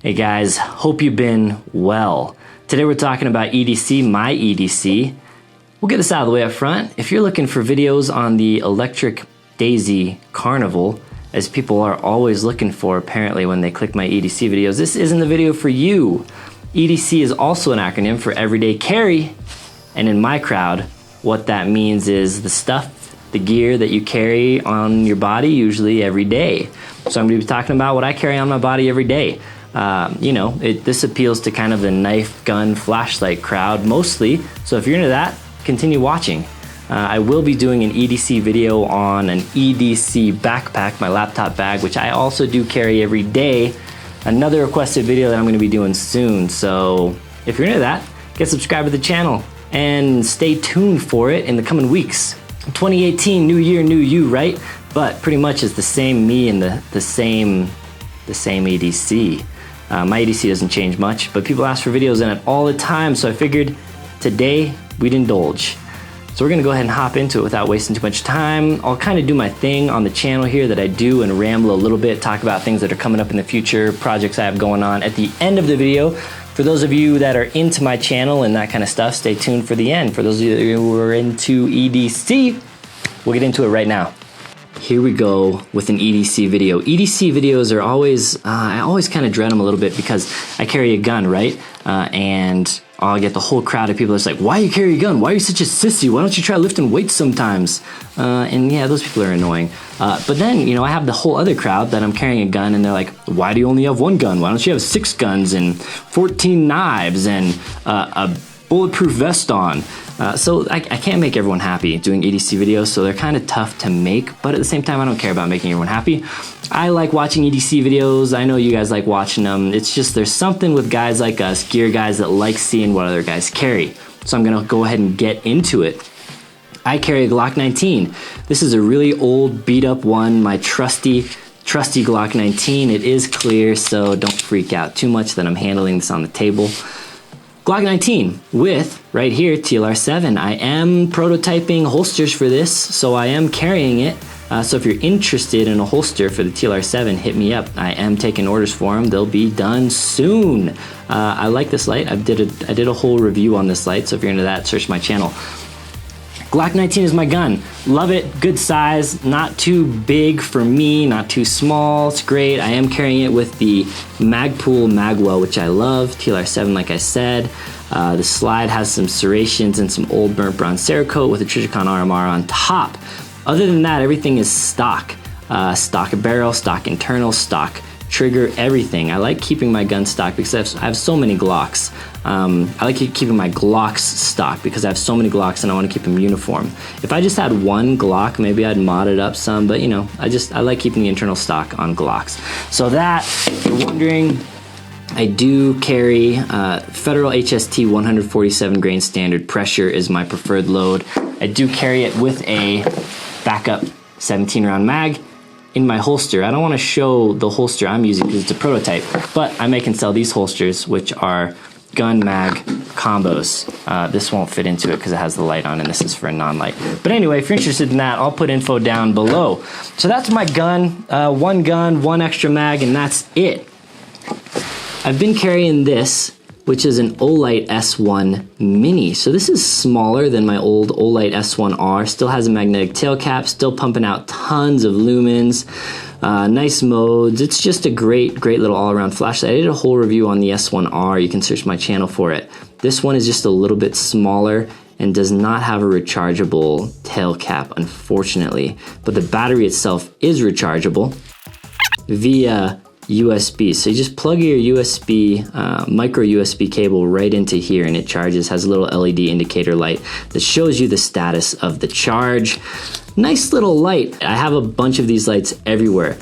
Hey guys, hope you've been well. Today we're talking about EDC, my EDC. We'll get this out of the way up front. If you're looking for videos on the Electric Daisy Carnival, as people are always looking for apparently when they click my EDC videos, this isn't the video for you. EDC is also an acronym for Everyday Carry, and in my crowd, what that means is the stuff, the gear that you carry on your body usually every day. So I'm going to be talking about what I carry on my body every day. This appeals to kind of the knife, gun, flashlight crowd mostly. So if you're into that, continue watching. I will be doing an EDC video on an EDC backpack, my laptop bag, which I also do carry every day. Another requested video that I'm going to be doing soon. So if you're into that, get subscribed to the channel and stay tuned for it in the coming weeks. 2018, new year, new you, right? But pretty much it's the same me and the same EDC. My EDC doesn't change much, but people ask for videos in it all the time, so I figured today we'd indulge. So we're gonna go ahead and hop into it without wasting too much time. I'll kind of do my thing on the channel here that I do and ramble a little bit, talk about things that are coming up in the future, projects I have going on at the end of the video. For those of you that are into my channel and that kind of stuff, stay tuned for the end. For those of you who are into EDC, we'll get into it right now. Here we go with an EDC video. EDC videos are always, I always kind of dread them a little bit because I carry a gun, right? And I'll get the whole crowd of people that's like, why you carry a gun? Why are you such a sissy? Why don't you try lifting weights sometimes? And yeah, those people are annoying. But then, I have the whole other crowd that I'm carrying a gun and they're like, why do you only have one gun? Why don't you have 6 guns and 14 knives and a bulletproof vest on? So I can't make everyone happy doing EDC videos, so they're kind of tough to make, but at the same time, I don't care about making everyone happy. I like watching EDC videos. I know you guys like watching them. It's just there's something with guys like us, gear guys, that like seeing what other guys carry. So I'm gonna go ahead and get into it. I carry a Glock 19. This is a really old, beat up one, my trusty Glock 19. It is clear, so don't freak out too much that I'm handling this on the table. Glock 19 with, right here, TLR7. I am prototyping holsters for this, so I am carrying it. So if you're interested in a holster for the TLR7, hit me up. I am taking orders for them. They'll be done soon. I like this light. I did a whole review on this light, so if you're into that, search my channel. Glock 19 is my gun. Love it, good size, not too big for me, not too small, it's great. I am carrying it with the Magpul Magwell, which I love, TLR7 like I said. The slide has some serrations and some old burnt bronze Cerakote with a Trijicon RMR on top. Other than that, everything is stock. Stock barrel, stock internal, stock trigger, everything. I like keeping my gun stock because I have so many Glocks. I like keeping my Glocks stock because I have so many Glocks and I want to keep them uniform. If I just had one Glock, maybe I'd mod it up some, but I like keeping the internal stock on Glocks. So that, if you're wondering, I do carry Federal HST 147 grain standard pressure is my preferred load. I do carry it with a backup 17 round mag in my holster. I don't want to show the holster I'm using because it's a prototype, but I make and sell these holsters, which are gun mag combos. This won't fit into it because it has the light on and this is for a non-light. But anyway, if you're interested in that, I'll put info down below. So that's my gun, one extra mag, and that's it. I've been carrying this, which is an Olight S1 Mini. So this is smaller than my old Olight S1R, still has a magnetic tail cap, still pumping out tons of lumens, nice modes. It's just a great little all-around flashlight. I did a whole review on the S1R, you can search my channel for it. This one is just a little bit smaller and does not have a rechargeable tail cap, unfortunately, but the battery itself is rechargeable via USB. So you just plug your USB, micro USB cable right into here and it charges, has a little LED indicator light that shows you the status of the charge. Nice little light. I have a bunch of these lights everywhere.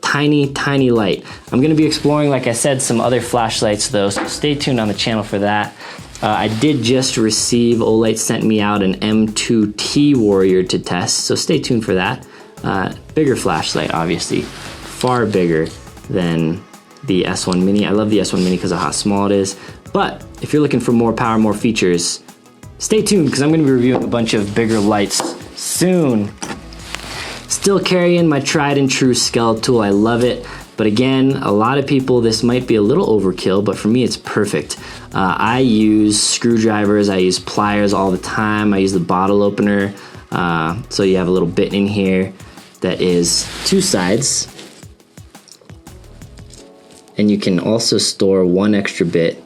Tiny light. I'm gonna be exploring, like I said, some other flashlights though, so stay tuned on the channel for that. I did just receive, Olight sent me out an M2T Warrior to test, so stay tuned for that. Bigger flashlight, obviously, far bigger than the S1 Mini. I love the S1 Mini because of how small it is, but if you're looking for more power, more features, stay tuned because I'm going to be reviewing a bunch of bigger lights soon. Still carrying my tried and true Skeletal. I love it. But again, a lot of people, this might be a little overkill, but for me it's perfect. I use screwdrivers, I use pliers all the time, I use the bottle opener. So you have a little bit in here that is 2 sides. And you can also store 1 extra bit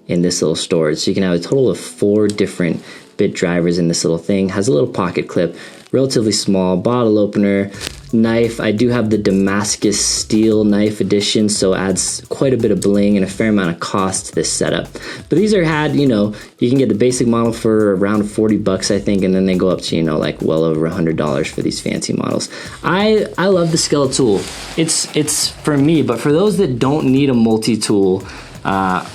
in this little storage. So you can have a total of 4 different bit drivers in this little thing. Has a little pocket clip, relatively small, bottle opener, knife. I do have the Damascus steel knife edition, so adds quite a bit of bling and a fair amount of cost to this setup. But these are you can get the basic model for around 40 bucks, I think, and then they go up to, like well over $100 for these fancy models. I love the Skele-Tool. It's for me, but for those that don't need a multi-tool, I'm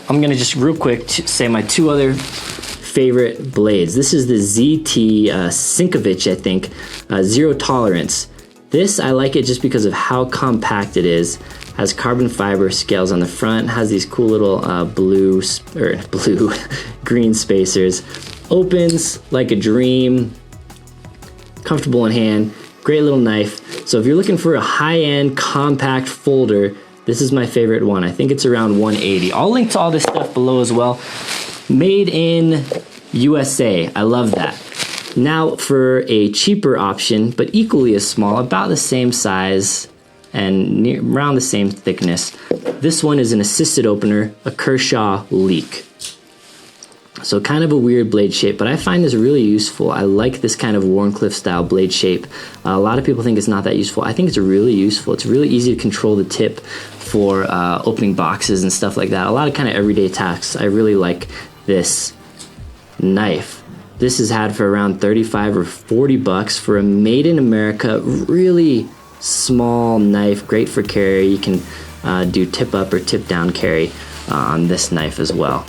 gonna just real quick say my 2 other favorite blades. This is the ZT Sinkovich, I think, Zero Tolerance. This, I like it just because of how compact it is. Has carbon fiber scales on the front, has these cool little green spacers. Opens like a dream, comfortable in hand, great little knife. So if you're looking for a high-end compact folder, this is my favorite one. I think it's around $180. I'll link to all this stuff below as well. Made in USA. I love that. Now for a cheaper option, but equally as small, about the same size and around the same thickness. This one is an assisted opener, a Kershaw Leak. So kind of a weird blade shape, but I find this really useful. I like this kind of Wharncliffe style blade shape. A lot of people think it's not that useful. I think it's really useful. It's really easy to control the tip for opening boxes and stuff like that. A lot of kind of everyday tasks. I really like this knife. This is had for around 35 or 40 bucks for a made in America, really small knife, great for carry. You can do tip up or tip down carry on this knife as well.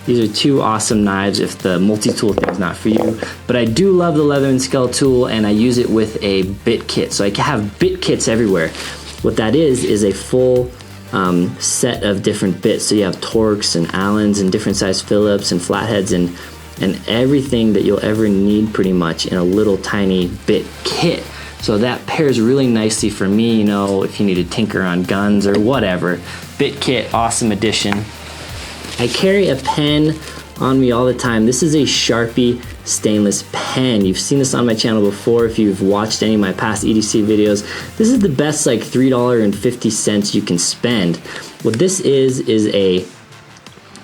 These are 2 awesome knives if the multi-tool thing is not for you. But I do love the Leatherman Skele-Tool, and I use it with a bit kit. So I can have bit kits everywhere. What that is a full set of different bits. So you have Torx and Allens and different size Phillips and flatheads and everything that you'll ever need pretty much in a little tiny bit kit. So that pairs really nicely for me, if you need to tinker on guns or whatever. Bit kit, awesome addition. I carry a pen on me all the time. This is a Sharpie stainless pen. You've seen this on my channel before if you've watched any of my past EDC videos. This is the best like $3.50 you can spend. What this is a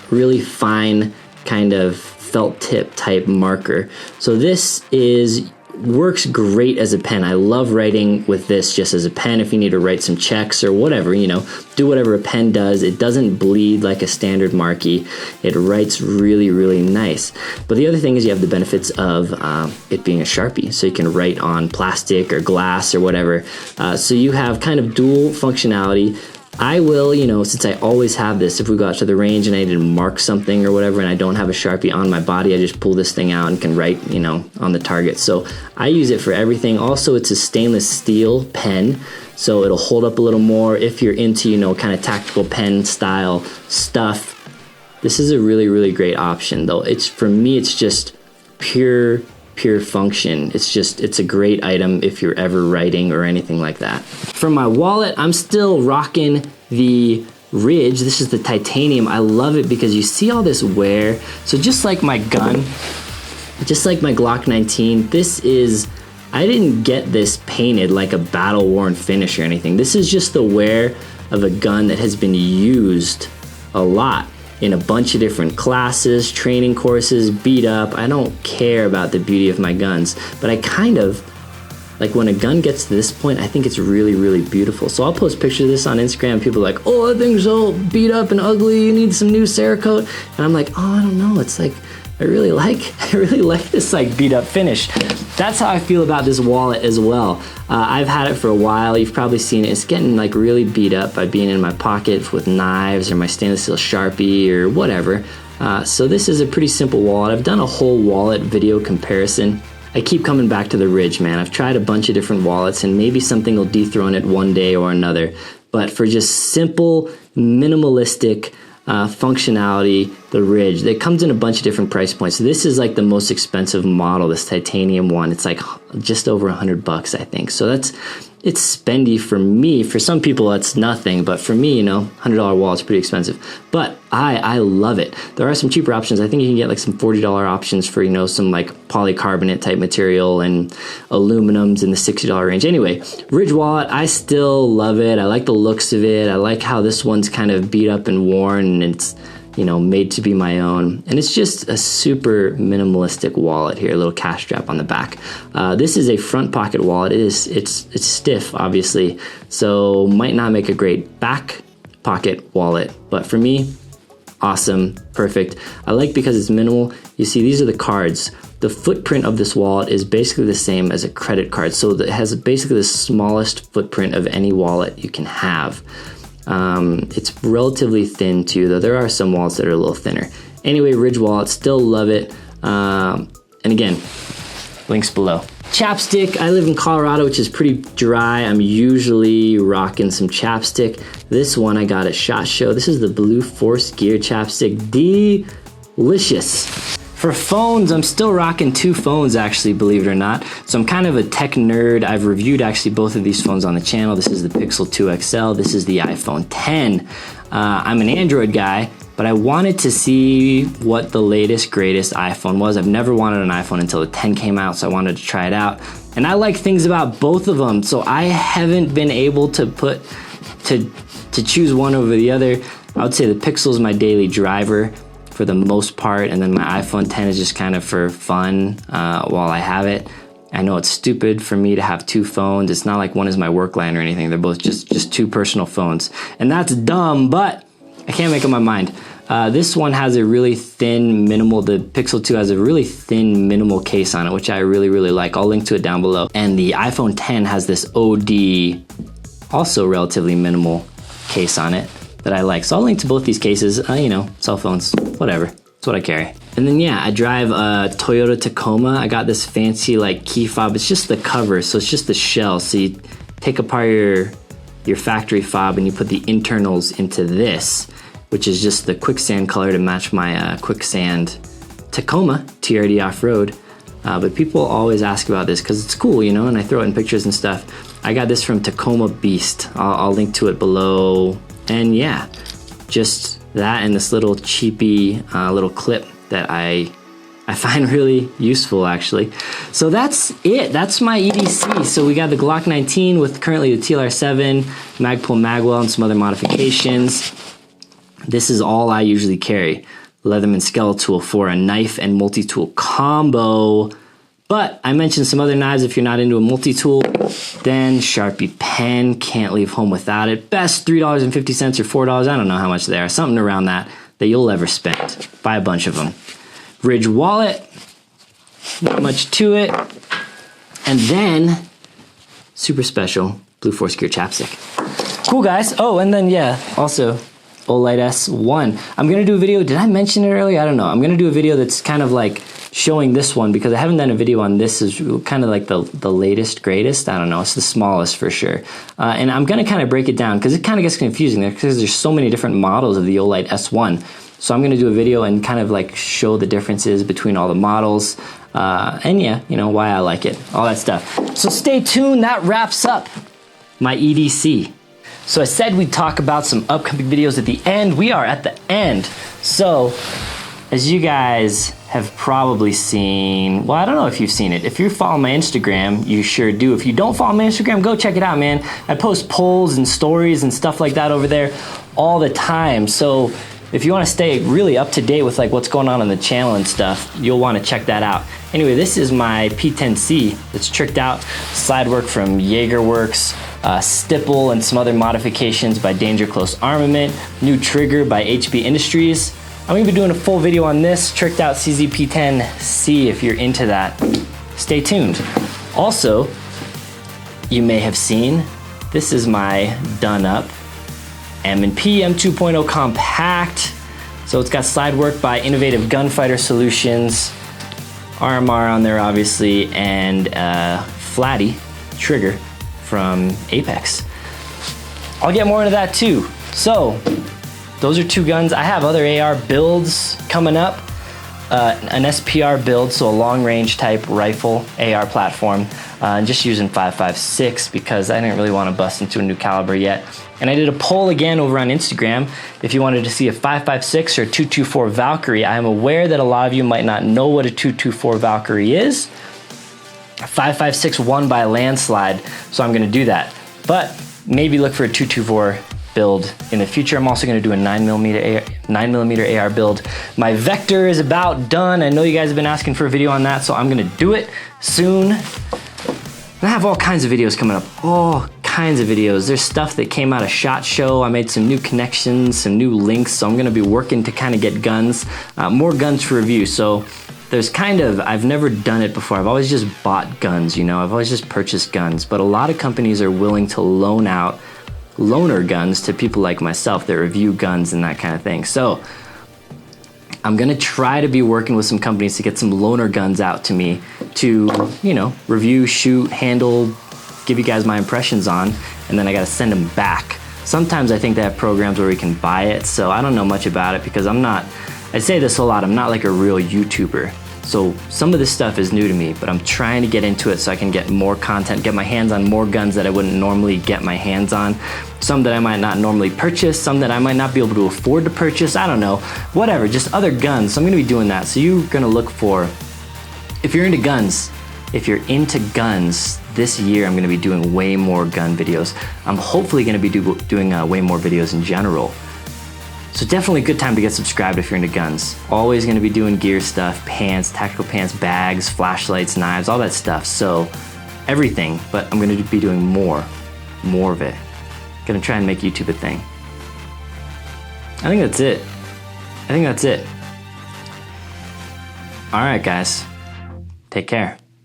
really fine kind of felt tip type marker. So this works great as a pen. I love writing with this just as a pen if you need to write some checks or whatever, do whatever a pen does. It doesn't bleed like a standard Marquee. It writes really, really nice. But the other thing is you have the benefits of it being a Sharpie. So you can write on plastic or glass or whatever. So you have kind of dual functionality. I will, since I always have this, if we go out to the range and I need to mark something or whatever and I don't have a Sharpie on my body, I just pull this thing out and can write, on the target. So I use it for everything. Also, it's a stainless steel pen, so it'll hold up a little more if you're into, kind of tactical pen style stuff. This is a really, really great option though. For me, it's just pure function. It's a great item if you're ever writing or anything like that. For my wallet, I'm still rocking the Ridge. This is the titanium. I love it because you see all this wear. So just like my gun, just like my Glock 19, I didn't get this painted like a battle worn finish or anything. This is just the wear of a gun that has been used a lot in a bunch of different classes, training courses, beat up. I don't care about the beauty of my guns, but I kind of, like when a gun gets to this point, I think it's really, really beautiful. So I'll post pictures of this on Instagram. People are like, oh, that thing's so beat up and ugly, you need some new Cerakote. And I'm like, oh, I don't know, it's like, I really like this like beat up finish. That's how I feel about this wallet as well. I've had it for a while. You've probably seen it. It's getting like really beat up by being in my pocket with knives or my stainless steel Sharpie or whatever. So this is a pretty simple wallet. I've done a whole wallet video comparison. I keep coming back to the Ridge, man. I've tried a bunch of different wallets and maybe something will dethrone it one day or another. But for just simple, minimalistic functionality, the Ridge. It comes in a bunch of different price points. So this is like the most expensive model, this titanium one. It's like just over $100, I think. So it's spendy for me. For some people, that's nothing. But for me, you know, $100 wallet's pretty expensive. But I love it. There are some cheaper options. I think you can get like some $40 options for, you know, some like polycarbonate type material and aluminums in the $60 range. Anyway, Ridge wallet, I still love it. I like the looks of it. I like how this one's kind of beat up and worn, and it's, you know, made to be my own. And it's just a super minimalistic wallet here, a little cash strap on the back. This is a front pocket wallet. It's stiff, obviously, so might not make a great back pocket wallet, but for me, awesome, perfect. I like because it's minimal. You see, these are the cards. The footprint of this wallet is basically the same as a credit card, so it has basically the smallest footprint of any wallet you can have. It's relatively thin too, though there are some wallets that are a little thinner. Anyway, Ridge wallet, still love it. And again, links below. Chapstick, I live in Colorado, which is pretty dry. I'm usually rocking some chapstick. This one I got at SHOT Show. This is the Blue Force Gear chapstick. Delicious. For phones, I'm still rocking 2 phones, actually, believe it or not. So I'm kind of a tech nerd. I've reviewed actually both of these phones on the channel. This is the Pixel 2 XL. This is the iPhone 10. I'm an Android guy, but I wanted to see what the latest, greatest iPhone was. I've never wanted an iPhone until the 10 came out, so I wanted to try it out. And I like things about both of them, so I haven't been able to choose one over the other. I would say the Pixel is my daily driver for the most part, and then my iPhone 10 is just kind of for fun while I have it. I know it's stupid for me to have 2 phones. It's not like one is my work line or anything. They're both just 2 personal phones, and that's dumb, but I can't make up my mind. This one has a really thin minimal, the Pixel 2 has a really thin minimal case on it, which I really, really like. I'll link to it down below. And the iPhone 10 has this OD, also relatively minimal case on it that I like. So I'll link to both these cases, you know, cell phones, whatever. That's what I carry. And then yeah, I drive a Toyota Tacoma. I got this fancy like key fob. It's just the cover, so it's just the shell. So you take apart your factory fob and you put the internals into this, which is just the quicksand color to match my quicksand Tacoma TRD off-road. But people always ask about this because it's cool, you know, and I throw it in pictures and stuff. I got this from Tacoma Beast. I'll link to it below. And yeah, just that and this little cheapy little clip that I find really useful, actually. So that's it. That's my EDC. So we got the Glock 19 with currently the TLR7, Magpul Magwell, and some other modifications. This is all I usually carry. Leatherman Skeletal for a knife and multi-tool combo. But I mentioned some other knives. If you're not into a multi-tool, then Sharpie pen, can't leave home without it. Best $3.50 or $4, I don't know how much they are, something around that you'll ever spend. Buy a bunch of them. Ridge wallet, not much to it. And then, super special, Blue Force Gear chapstick. Cool, guys. Oh, and then yeah, also OLED S1. I'm gonna do a video, did I mention it earlier? I don't know. I'm gonna do a video that's kind of like showing this one because I haven't done a video on this. Is kind of like the latest, greatest. I don't know. It's the smallest for sure. And I'm gonna kind of break it down because it kind of gets confusing there because there's so many different models of the OLED S1. So I'm gonna do a video and kind of like show the differences between all the models. And yeah, you know, why I like it, all that stuff. So stay tuned, that wraps up my EDC. So I said we'd talk about some upcoming videos at the end. We are at the end. So as you guys have probably seen, well, I don't know if you've seen it. If you follow my Instagram, you sure do. If you don't follow my Instagram, go check it out, man. I post polls and stories and stuff like that over there all the time. So if you want to stay really up to date with like what's going on the channel and stuff, you'll want to check that out. Anyway, this is my P10C. It's tricked out, slide work from Jaegerworks, stipple and some other modifications by Danger Close Armament, new trigger by HB Industries. I'm gonna be doing a full video on this tricked out CZ-P10C if you're into that. Stay tuned. Also, you may have seen, this is my done up M&P M2.0 Compact. So it's got slide work by Innovative Gunfighter Solutions, RMR on there obviously, and Flatty trigger from Apex. I'll get more into that too. So those are 2 guns. I have other AR builds coming up. An SPR build, so a long range type rifle AR platform, and just using 5.56 because I didn't really want to bust into a new caliber yet. And I did a poll again over on Instagram if you wanted to see a 5.56 or a 224 Valkyrie. I am aware that a lot of you might not know what a 224 Valkyrie is. 5.56 won by a landslide, so I'm going to do that. But maybe look for a 224 build in the future. I'm also going to do a 9mm AR build. My Vector is about done. I know you guys have been asking for a video on that, so I'm going to do it soon. I have all kinds of videos coming up, all kinds of videos. There's stuff that came out of SHOT Show. I made some new connections, some new links, so I'm going to be working to kind of get guns, more guns for review. So there's I've never done it before. I've always just bought guns, you know, I've always just purchased guns, but a lot of companies are willing to loan out loaner guns to people like myself that review guns and that kind of thing. So I'm gonna try to be working with some companies to get some loaner guns out to me to, you know, review, shoot, handle, give you guys my impressions on, and then I gotta send them back. Sometimes I think they have programs where we can buy it, so I don't know much about it because I say this a lot, I'm not like a real YouTuber. So some of this stuff is new to me, but I'm trying to get into it so I can get more content, get my hands on more guns that I wouldn't normally get my hands on. Some that I might not normally purchase, some that I might not be able to afford to purchase, I don't know, whatever, just other guns. So I'm gonna be doing that. So you're gonna look for, if you're into guns, this year I'm gonna be doing way more gun videos. I'm hopefully gonna be doing way more videos in general. So definitely a good time to get subscribed if you're into guns. Always gonna be doing gear stuff, pants, tactical pants, bags, flashlights, knives, all that stuff. So everything, but I'm gonna be doing more of it. Gonna try and make YouTube a thing. I think that's it. All right, guys, take care.